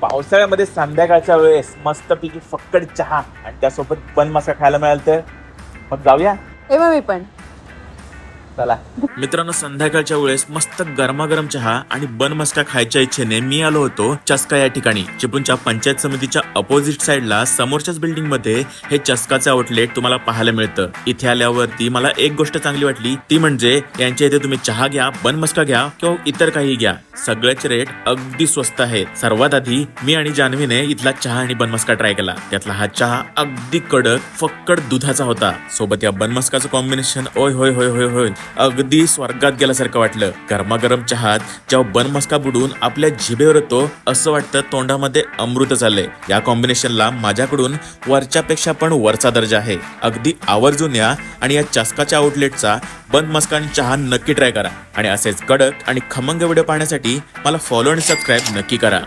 पावसाळ्यामध्ये संध्याकाळच्या वेळेस मस्तपैकी फक्कड चहा आणि त्यासोबत बन मसाला खायला मिळाल तर मग जाऊया. हे मग मी पण. चला मित्रांनो, संध्याकाळच्या वेळेस मस्त गरमागरम चहा आणि बन मस्का खायच्या इच्छेने मी आलो होतो चस्का या ठिकाणी. चिपळूणच्या पंचायत समितीच्या अपोजिट साइडला समोरच्याच बिल्डिंग मध्ये हे चस्काचे आउटलेट तुम्हाला पाहायला मिळतं. इथे आल्यावरती मला एक गोष्ट चांगली वाटली, ती म्हणजे यांच्या इथे तुम्ही चहा घ्या, बन मस्का घ्या किंवा इतर काही घ्या, सगळ्याचे रेट अगदी स्वस्त आहेत. सर्वात आधी मी आणि जान्हवीने इथला चहा आणि बन मस्का ट्राय केला. त्यातला हा चहा अगदी कडक फक्कड दुधाचा होता. सोबत या बन मस्काचं कॉम्बिनेशन ओय होय होय होय होय अगदी स्वर्गात गेल्यासारखं वाटलं. गरमागरम चहात जेव्हा बन मस्का बुडून आपल्या जिभेवर येतो असं वाटतं तोंडामध्ये अमृत चाललंय. या कॉम्बिनेशनला माझ्याकडून वरच्यापेक्षा पण वरचा दर्जा आहे. अगदी आवर्जून या आणि या चस्काच्या आउटलेटचा बन मस्का आणि चहा नक्की ट्राय करा. आणि असेच कडक आणि खमंग व्हिडिओ पाहण्यासाठी मला फॉलो आणि सबस्क्राईब नक्की करा.